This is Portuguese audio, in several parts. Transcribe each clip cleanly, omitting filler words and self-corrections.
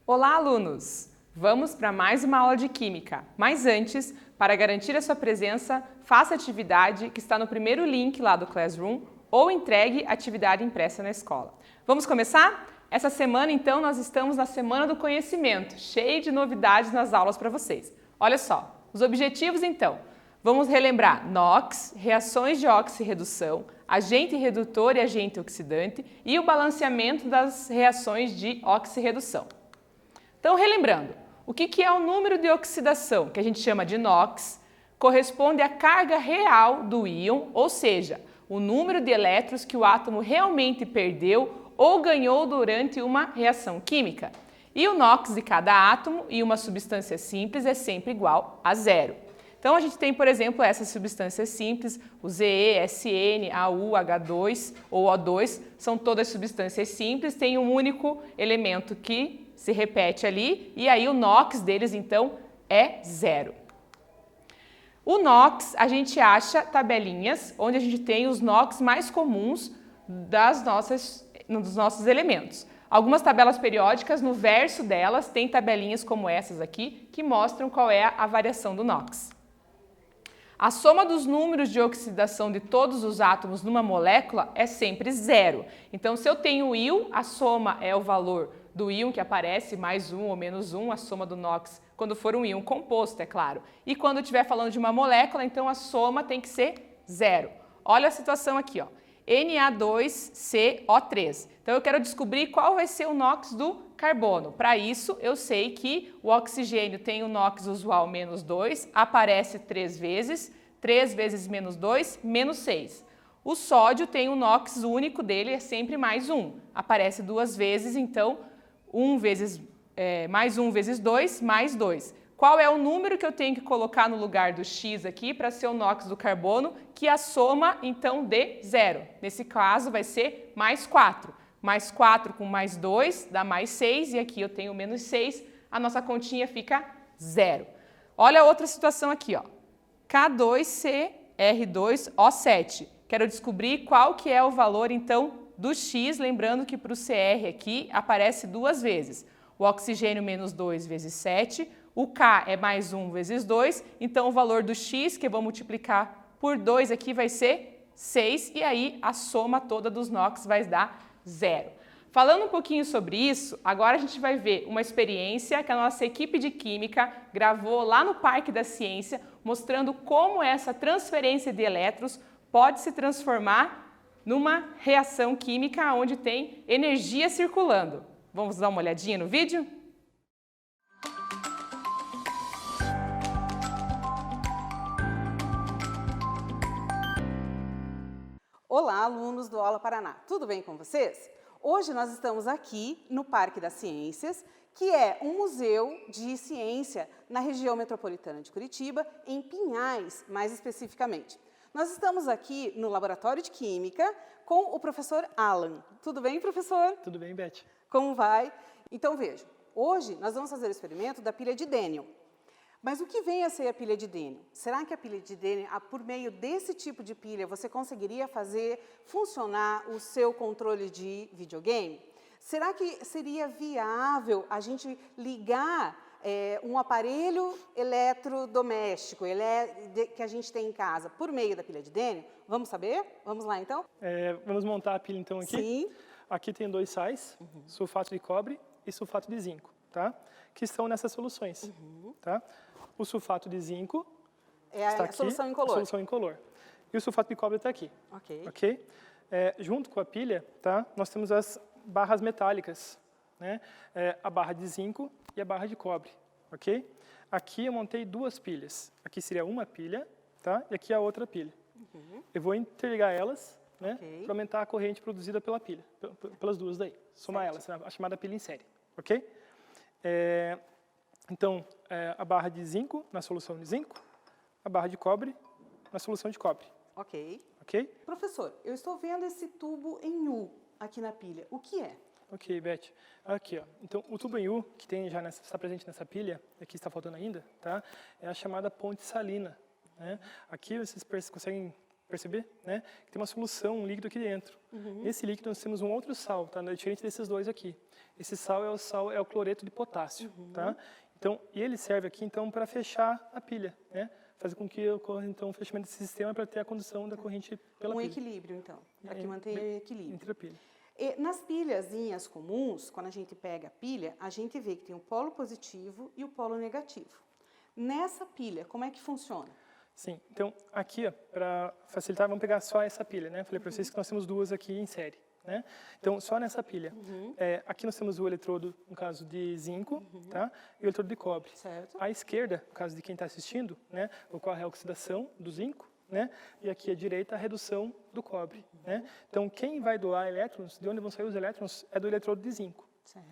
Olá, alunos! Vamos para mais uma aula de Química, mas antes, para garantir a sua presença, faça a atividade que está no primeiro link lá do Classroom ou entregue a atividade impressa na escola. Vamos começar? Essa semana, então, nós estamos na Semana do Conhecimento, cheio de novidades nas aulas para vocês. Olha só, os objetivos, então. Vamos relembrar NOx, reações de oxirredução, agente redutor e agente oxidante e o balanceamento das reações de oxirredução. Então, relembrando, o que é o número de oxidação, que a gente chama de NOx, corresponde à carga real do íon, ou seja, o número de elétrons que o átomo realmente perdeu ou ganhou durante uma reação química. E o NOx de cada átomo em uma substância simples é sempre igual a zero. Então, a gente tem, por exemplo, essas substâncias simples, o Ze, Sn, Au, H2 ou O2, são todas substâncias simples, tem um único elemento que se repete ali, e aí o NOx deles, então, é zero. O NOx, a gente acha tabelinhas onde a gente tem os NOx mais comuns dos nossos elementos. Algumas tabelas periódicas, no verso delas, tem tabelinhas como essas aqui, que mostram qual é a variação do NOx. A soma dos números de oxidação de todos os átomos numa molécula é sempre zero. Então, se eu tenho o íon, a soma é o valor do íon que aparece, mais um ou menos um, a soma do NOx, quando for um íon composto, é claro. E quando eu estiver falando de uma molécula, então a soma tem que ser zero. Olha a situação aqui, ó. Na2CO3. Então, eu quero descobrir qual vai ser o NOx do carbono. Para isso, eu sei que o oxigênio tem o NOx usual menos 2, aparece 3 vezes, 3 vezes menos 2, menos 6. O sódio tem o NOx único dele, é sempre mais 1, aparece 2 vezes, então mais 1 vezes 2, mais 2. Qual é o número que eu tenho que colocar no lugar do X aqui para ser o NOx do carbono, que a soma, então, de zero. Nesse caso, vai ser mais 4. Mais 4 com mais 2 dá mais 6, e aqui eu tenho menos 6, a nossa continha fica zero. Olha a outra situação aqui, ó. K2CR2O7. Quero descobrir qual que é o valor, então, do X, lembrando que para o CR aqui aparece 2 vezes. O oxigênio menos 2 vezes 7, o K é mais 1 vezes 2, então o valor do X, que eu vou multiplicar por 2 aqui, vai ser 6, e aí a soma toda dos NOx vai dar zero. Falando um pouquinho sobre isso, agora a gente vai ver uma experiência que a nossa equipe de Química gravou lá no Parque da Ciência, mostrando como essa transferência de elétrons pode se transformar numa reação química onde tem energia circulando. Vamos dar uma olhadinha no vídeo? Olá, alunos do Aula Paraná. Tudo bem com vocês? Hoje nós estamos aqui no Parque das Ciências, que é um museu de ciência na região metropolitana de Curitiba, em Pinhais, mais especificamente. Nós estamos aqui no Laboratório de Química com o professor Alan. Tudo bem, professor? Tudo bem, Beth? Como vai? Então, veja, hoje nós vamos fazer o experimento da pilha de Daniel. Mas o que vem a ser a pilha de Daniel? Será que a pilha de Daniel, por meio desse tipo de pilha, você conseguiria fazer funcionar o seu controle de videogame? Será que seria viável a gente ligar um aparelho eletrodoméstico que a gente tem em casa por meio da pilha de Daniel? Vamos saber? Vamos lá, então? Vamos montar a pilha, então, aqui. Sim. Aqui tem 2 sais, sulfato de cobre e sulfato de zinco, tá? Que estão nessas soluções, tá? O sulfato de zinco está aqui, solução incolor. a solução incolor. E o sulfato de cobre está aqui. Ok? Junto com a pilha, tá? Nós temos as barras metálicas, né? A barra de zinco e a barra de cobre, ok? Aqui eu montei 2 pilhas. Aqui seria uma pilha, tá? E aqui a outra pilha. Eu vou interligar elas, né? Para aumentar a corrente produzida pela pilha, pelas duas daí. Somar elas, a chamada pilha em série, ok? Então, a barra de zinco na solução de zinco, a barra de cobre na solução de cobre. Ok. Ok? Professor, eu estou vendo esse tubo em U aqui na pilha. O que é? Ok, Beth. Aqui, ó. Então, o tubo em U, que tem já está presente nessa pilha, aqui está faltando ainda, tá? É a chamada ponte salina, né? Aqui vocês conseguem perceber, né? Que tem uma solução, um líquido aqui dentro. Nesse líquido nós temos um outro sal, tá? Diferente desses dois aqui. Esse sal é o cloreto de potássio, tá? Então, e ele serve aqui então para fechar a pilha, né? Fazer com que ocorra então o fechamento desse sistema para ter a condução da corrente pela pilha. Equilíbrio então, para que mantenha equilíbrio. Entre a pilha. E nas pilhazinhas comuns, quando a gente pega a pilha, a gente vê que tem o polo positivo e o polo negativo. Nessa pilha, como é que funciona? Sim, então aqui, para facilitar, vamos pegar só essa pilha, né? Falei para vocês que nós temos duas aqui em série, né? Então, só nessa pilha. Aqui nós temos o eletrodo, no caso de zinco, tá? E o eletrodo de cobre. Certo. À esquerda, no caso de quem está assistindo, né? Ocorre a oxidação do zinco, né? E aqui à direita, a redução do cobre, né? Então, quem vai doar elétrons, de onde vão sair os elétrons, é do eletrodo de zinco,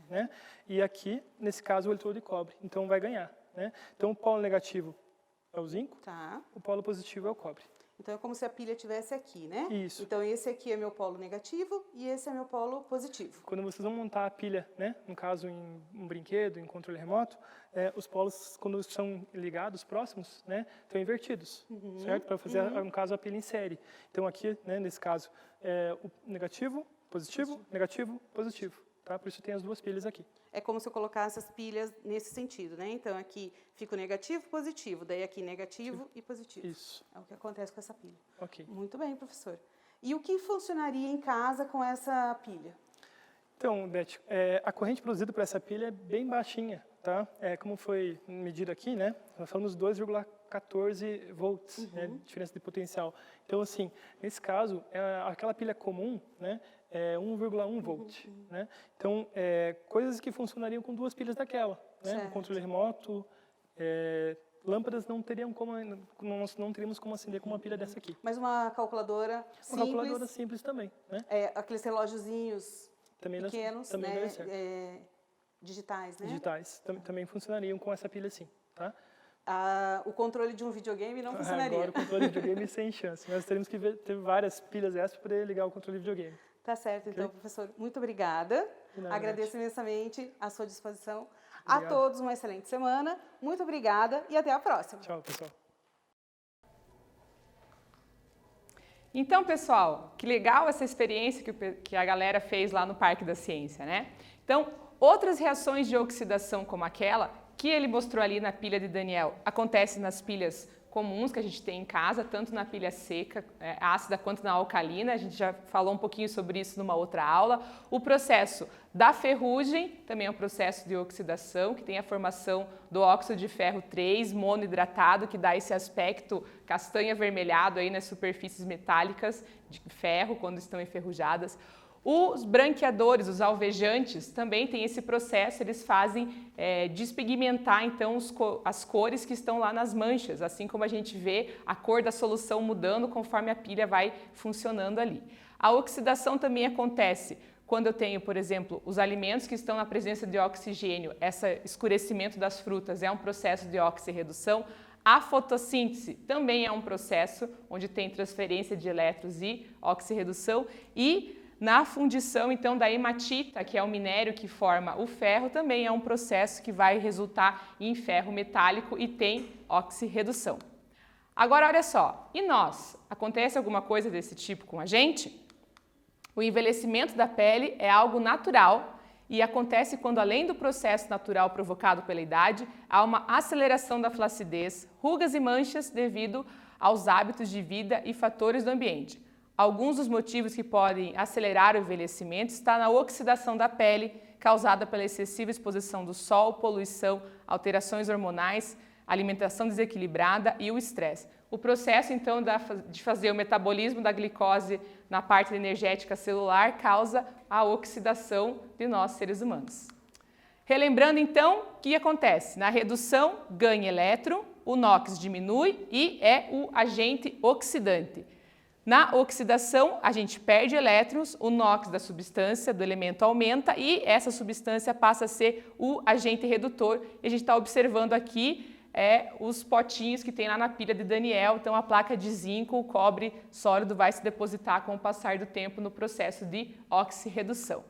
né? E aqui, nesse caso, o eletrodo de cobre. Então, vai ganhar, né? Então, o polo negativo é o zinco, o polo positivo é o cobre. Então, é como se a pilha estivesse aqui, né? Isso. Então, esse aqui é meu polo negativo e esse é meu polo positivo. Quando vocês vão montar a pilha, né? No caso, em um brinquedo, em controle remoto, os polos, quando são ligados, próximos, né? Estão invertidos, certo? Para fazer, no caso, a pilha em série. Então, aqui, né, nesse caso, o negativo, positivo, negativo, positivo. Tá? Por isso tem as duas pilhas aqui. É como se eu colocasse as pilhas nesse sentido, né? Então, aqui fica o negativo e positivo, daí aqui negativo e positivo. Isso. É o que acontece com essa pilha. Ok. Muito bem, professor. E o que funcionaria em casa com essa pilha? Então, Beth, a corrente produzida por essa pilha é bem baixinha, tá? Como foi medido aqui, né? Nós falamos 2,14 volts, né? Diferença de potencial. Então, assim, nesse caso, aquela pilha comum, né? É 1,1 volt, né? Então, coisas que funcionariam com duas pilhas daquela, né? No controle remoto, lâmpadas não teríamos como acender com uma pilha dessa aqui. Mas uma calculadora simples. Uma calculadora simples também, né? Aqueles relógiozinhos também pequenos, também né? Digitais, né? Digitais, também funcionariam com essa pilha sim, tá? O controle de um videogame não funcionaria. Agora o controle de videogame sem chance. Nós teríamos que ter várias pilhas extras para poder ligar o controle de videogame. Tá certo, então, professor, muito obrigada. Agradeço imensamente a sua disposição. Obrigado. A todos uma excelente semana. Muito obrigada e até a próxima. Tchau, pessoal. Então, pessoal, que legal essa experiência que a galera fez lá no Parque da Ciência, né? Então, outras reações de oxidação como aquela que ele mostrou ali na pilha de Daniel acontecem nas pilhas comuns que a gente tem em casa, tanto na pilha seca, ácida, quanto na alcalina. A gente já falou um pouquinho sobre isso numa outra aula. O processo da ferrugem também é um processo de oxidação, que tem a formação do óxido de ferro 3 monohidratado, que dá esse aspecto castanho avermelhado aí nas superfícies metálicas de ferro quando estão enferrujadas. Os branqueadores, os alvejantes, também têm esse processo, eles fazem despigmentar então as cores que estão lá nas manchas, assim como a gente vê a cor da solução mudando conforme a pilha vai funcionando ali. A oxidação também acontece quando eu tenho, por exemplo, os alimentos que estão na presença de oxigênio, esse escurecimento das frutas é um processo de oxirredução. A fotossíntese também é um processo onde tem transferência de elétrons e oxirredução. E na fundição, então, da hematita, que é o minério que forma o ferro, também é um processo que vai resultar em ferro metálico e tem oxirredução. Agora, olha só, e nós? Acontece alguma coisa desse tipo com a gente? O envelhecimento da pele é algo natural e acontece quando, além do processo natural provocado pela idade, há uma aceleração da flacidez, rugas e manchas devido aos hábitos de vida e fatores do ambiente. Alguns dos motivos que podem acelerar o envelhecimento estão na oxidação da pele, causada pela excessiva exposição do sol, poluição, alterações hormonais, alimentação desequilibrada e o estresse. O processo, então, de fazer o metabolismo da glicose na parte energética celular causa a oxidação de nós, seres humanos. Relembrando, então, o que acontece? Na redução, ganha elétron, o NOx diminui e é o agente oxidante. Na oxidação, a gente perde elétrons, o NOx da substância, do elemento aumenta e essa substância passa a ser o agente redutor. E a gente está observando aqui os potinhos que tem lá na pilha de Daniel. Então, a placa de zinco, o cobre sólido vai se depositar com o passar do tempo no processo de oxirredução.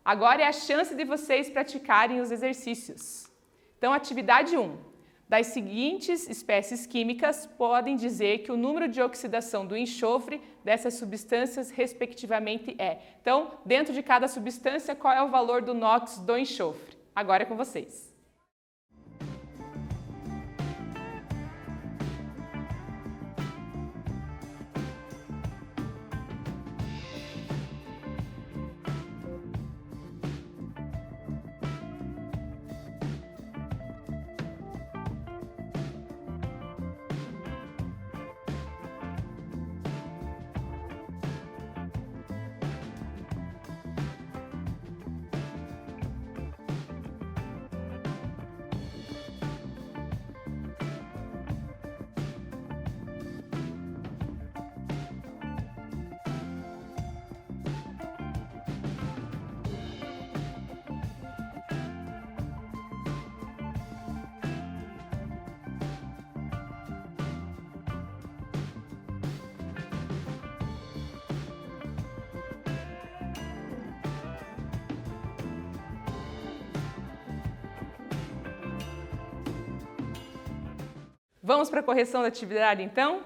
Agora é a chance de vocês praticarem os exercícios. Então, atividade 1. das seguintes espécies químicas podem dizer que o número de oxidação do enxofre dessas substâncias respectivamente é. Então, dentro de cada substância, qual é o valor do NOx do enxofre? Agora é com vocês. Vamos para a correção da atividade, então?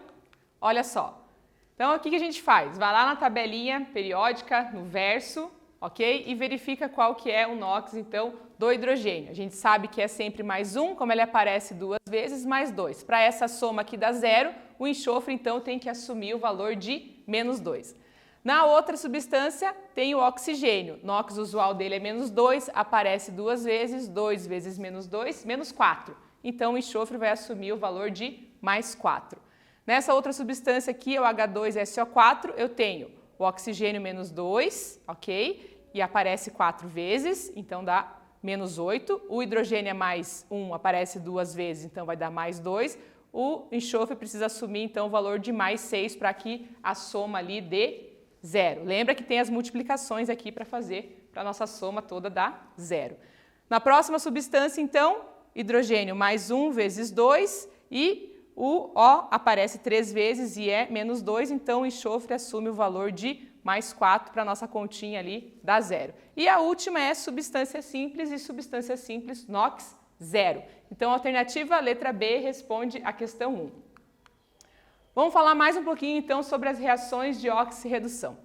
Olha só. Então, o que a gente faz? Vai lá na tabelinha periódica, no verso, ok? E verifica qual que é o NOx, então, do hidrogênio. A gente sabe que é sempre mais 1, como ele aparece 2 vezes, mais 2. Para essa soma aqui dá 0, o enxofre, então, tem que assumir o valor de menos 2. Na outra substância, tem o oxigênio. O NOx usual dele é menos 2, aparece 2 vezes, 2 vezes menos 2, menos 4. Então, o enxofre vai assumir o valor de mais 4. Nessa outra substância aqui, o H2SO4, eu tenho o oxigênio menos 2, ok? E aparece 4 vezes, então dá menos 8. O hidrogênio é mais 1, aparece 2 vezes, então vai dar mais 2. O enxofre precisa assumir, então, o valor de mais 6 para que a soma ali dê 0. Lembra que tem as multiplicações aqui para fazer, para a nossa soma toda dar 0. Na próxima substância, então, hidrogênio mais 1 vezes 2 e o O aparece 3 vezes e é menos 2, então o enxofre assume o valor de mais 4 para a nossa continha ali, dá 0. E a última é substância simples e substância simples NOx 0. Então a alternativa letra B responde a questão 1. Vamos falar mais um pouquinho então sobre as reações de oxirredução.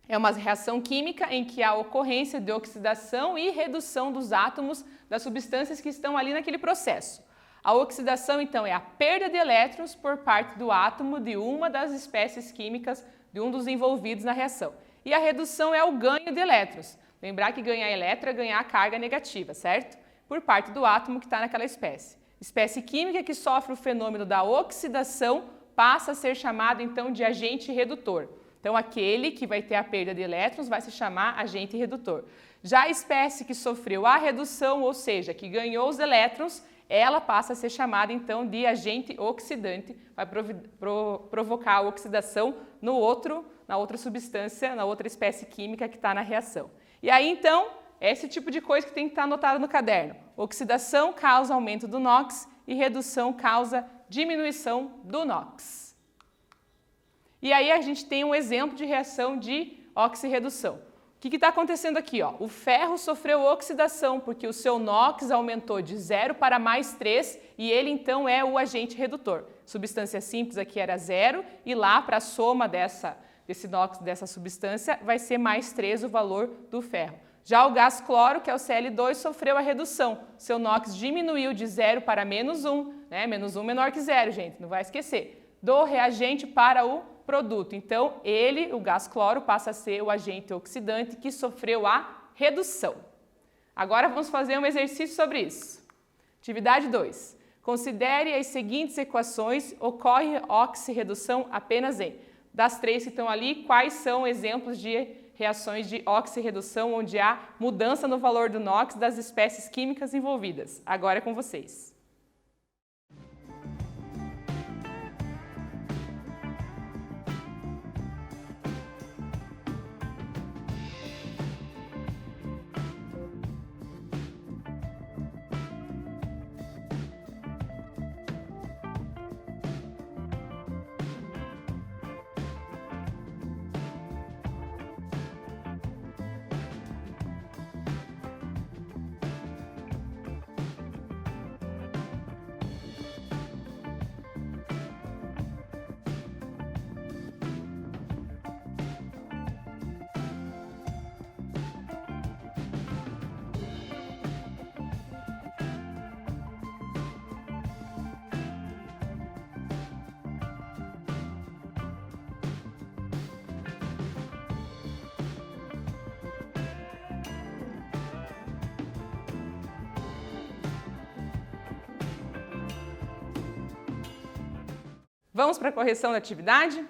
É uma reação química em que há ocorrência de oxidação e redução dos átomos das substâncias que estão ali naquele processo. A oxidação, então, é a perda de elétrons por parte do átomo de uma das espécies químicas de um dos envolvidos na reação. E a redução é o ganho de elétrons. Lembrar que ganhar elétron é ganhar carga negativa, certo? Por parte do átomo que está naquela espécie. Espécie química que sofre o fenômeno da oxidação passa a ser chamado, então, de agente redutor. Então, aquele que vai ter a perda de elétrons vai se chamar agente redutor. Já a espécie que sofreu a redução, ou seja, que ganhou os elétrons, ela passa a ser chamada, então, de agente oxidante, vai provocar a oxidação na outra substância, na outra espécie química que está na reação. E aí, então, é esse tipo de coisa que tem que estar anotado no caderno. Oxidação causa aumento do NOx e redução causa diminuição do NOx. E aí a gente tem um exemplo de reação de oxirredução. O que está acontecendo aqui? Ó? O ferro sofreu oxidação porque o seu NOx aumentou de 0 para mais 3 e ele então é o agente redutor. Substância simples aqui era 0 e lá para a soma desse NOx dessa substância vai ser mais 3 o valor do ferro. Já o gás cloro, que é o Cl2, sofreu a redução. Seu NOx diminuiu de 0 para menos 1, né? Menos 1 menor que 0, gente, não vai esquecer. Do reagente para o produto. Então, ele, o gás cloro, passa a ser o agente oxidante que sofreu a redução. Agora vamos fazer um exercício sobre isso. Atividade 2. Considere as seguintes equações, ocorre oxirredução apenas em. Das 3 que estão ali, quais são exemplos de reações de oxirredução onde há mudança no valor do NOx das espécies químicas envolvidas? Agora é com vocês. Vamos para a correção da atividade?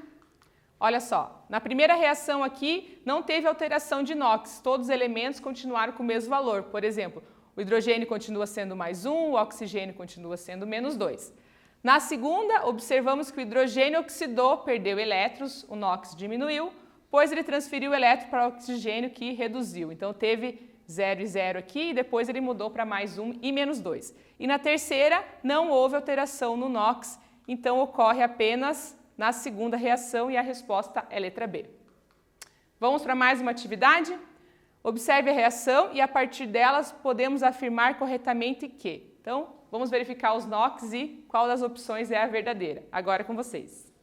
Olha só, na primeira reação aqui não teve alteração de NOx, todos os elementos continuaram com o mesmo valor. Por exemplo, o hidrogênio continua sendo mais 1, o oxigênio continua sendo menos 2. Na segunda, observamos que o hidrogênio oxidou, perdeu elétrons, o NOx diminuiu, pois ele transferiu o elétron para o oxigênio que reduziu. Então teve 0 e 0 aqui e depois ele mudou para mais 1 e menos 2. E na terceira, não houve alteração no NOx, então ocorre apenas na segunda reação e a resposta é letra B. Vamos para mais uma atividade? Observe a reação e a partir delas podemos afirmar corretamente que. Então, vamos verificar os NOx e qual das opções é a verdadeira. Agora é com vocês.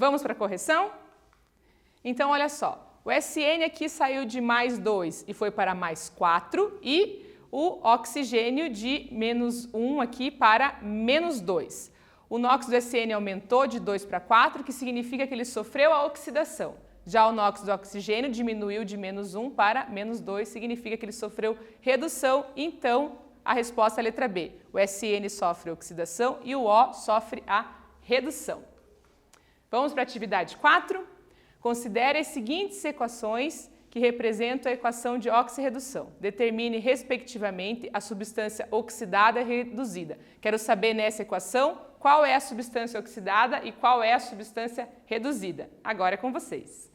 Vamos para a correção? Então, olha só, o SN aqui saiu de mais 2 e foi para mais 4 e o oxigênio de menos 1 aqui para menos 2. O NOx do SN aumentou de 2 para 4, que significa que ele sofreu a oxidação. Já o NOx do oxigênio diminuiu de menos 1 para menos 2, significa que ele sofreu redução, então a resposta é a letra B. O SN sofre oxidação e o O sofre a redução. Vamos para a atividade 4. Considere as seguintes equações que representam a equação de oxirredução. Determine, respectivamente, a substância oxidada e reduzida. Quero saber nessa equação qual é a substância oxidada e qual é a substância reduzida. Agora é com vocês.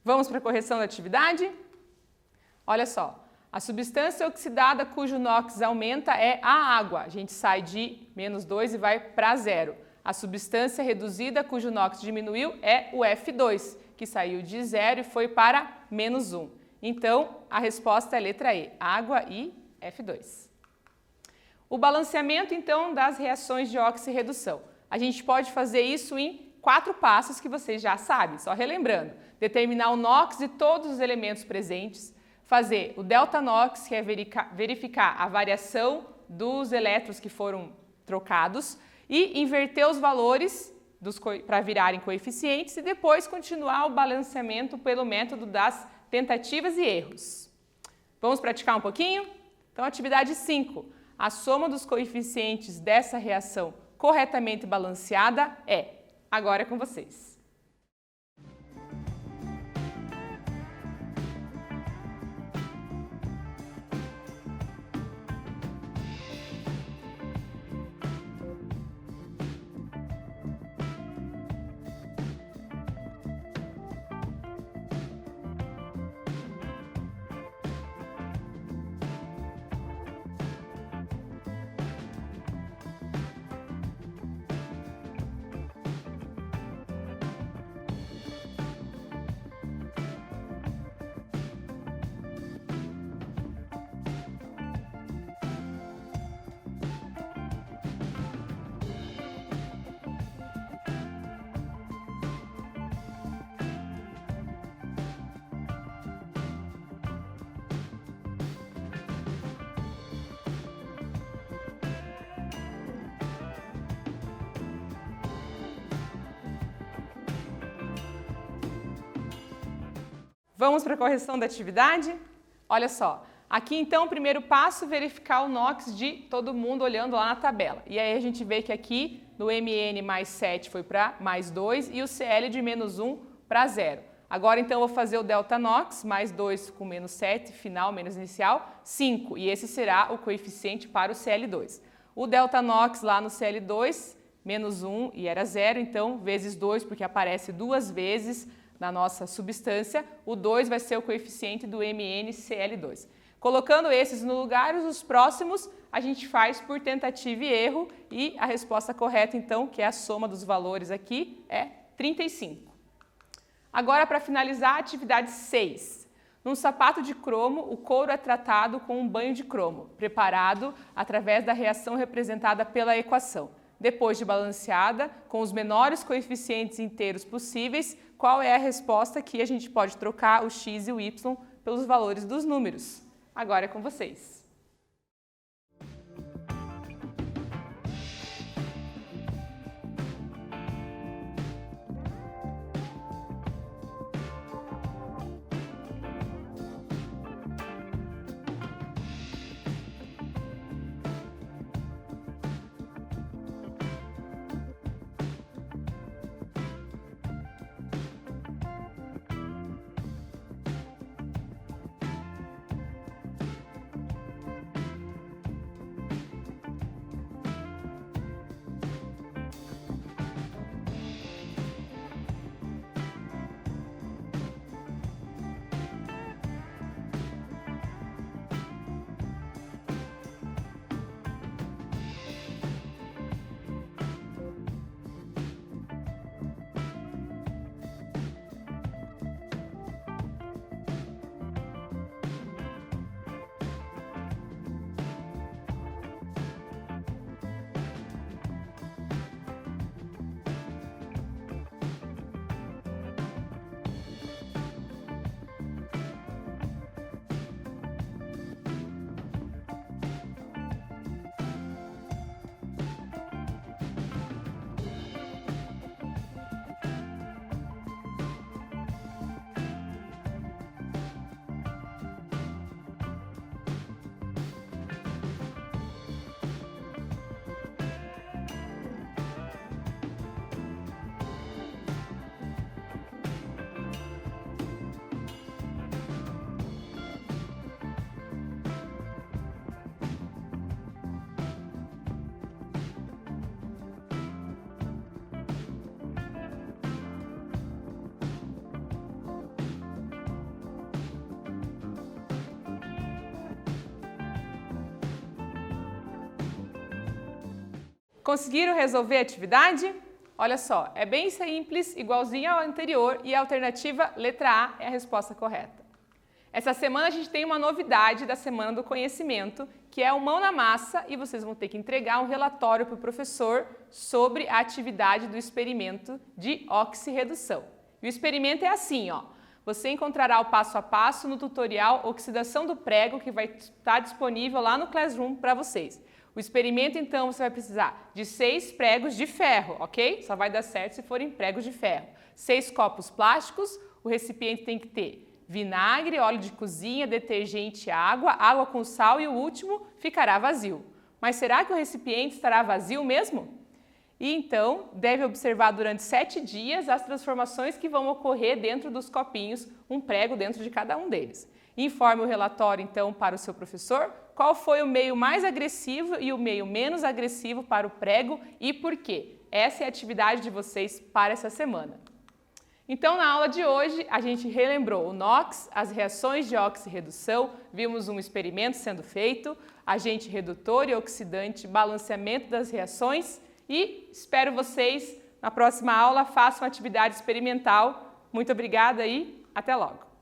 Vamos para a correção da atividade? Olha só, a substância oxidada cujo NOx aumenta é a água. A gente sai de menos 2 e vai para 0. A substância reduzida cujo NOx diminuiu é o F2, que saiu de 0 e foi para menos 1. Então, a resposta é a letra E, água e F2. O balanceamento, então, das reações de oxirredução. A gente pode fazer isso em 4 passos que vocês já sabem, só relembrando. Determinar o NOx de todos os elementos presentes, fazer o delta NOx, que é verificar a variação dos elétrons que foram trocados e inverter os valores para virarem coeficientes e depois continuar o balanceamento pelo método das tentativas e erros. Vamos praticar um pouquinho? Então, atividade 5. A soma dos coeficientes dessa reação corretamente balanceada é... Agora é com vocês. Vamos para a correção da atividade? Olha só, aqui então o primeiro passo, verificar o NOx de todo mundo olhando lá na tabela. E aí a gente vê que aqui no MN mais 7 foi para mais 2 e o CL de menos 1 para 0. Agora então eu vou fazer o delta NOx, mais 2 com menos 7, final menos inicial, 5. E esse será o coeficiente para o CL2. O delta NOx lá no CL2, menos 1 e era 0, então vezes 2, porque aparece duas vezes na nossa substância, o 2 vai ser o coeficiente do MnCl2. Colocando esses no lugar, os próximos a gente faz por tentativa e erro e a resposta correta então, que é a soma dos valores aqui, é 35. Agora, para finalizar, a atividade 6. Num sapato de cromo, o couro é tratado com um banho de cromo, preparado através da reação representada pela equação. Depois de balanceada, com os menores coeficientes inteiros possíveis, qual é a resposta que a gente pode trocar o x e o y pelos valores dos números? Agora é com vocês. Conseguiram resolver a atividade? Olha só, é bem simples, igualzinho ao anterior e a alternativa letra A é a resposta correta. Essa semana a gente tem uma novidade da Semana do Conhecimento, que é o Mão na Massa, e vocês vão ter que entregar um relatório para o professor sobre a atividade do experimento de oxirredução. E o experimento é assim, ó. Você encontrará o passo a passo no tutorial Oxidação do Prego, que vai estar disponível lá no Classroom para vocês. O experimento, então, você vai precisar de 6 pregos de ferro, ok? Só vai dar certo se forem pregos de ferro. 6 copos plásticos, o recipiente tem que ter vinagre, óleo de cozinha, detergente, água com sal e o último ficará vazio. Mas será que o recipiente estará vazio mesmo? E então, deve observar durante 7 dias as transformações que vão ocorrer dentro dos copinhos, um prego dentro de cada um deles. Informe o relatório, então, para o seu professor qual foi o meio mais agressivo e o meio menos agressivo para o prego e por quê. Essa é a atividade de vocês para essa semana. Então, na aula de hoje, a gente relembrou o NOx, as reações de oxirredução, vimos um experimento sendo feito, agente redutor e oxidante, balanceamento das reações e espero vocês na próxima aula façam atividade experimental. Muito obrigada e até logo!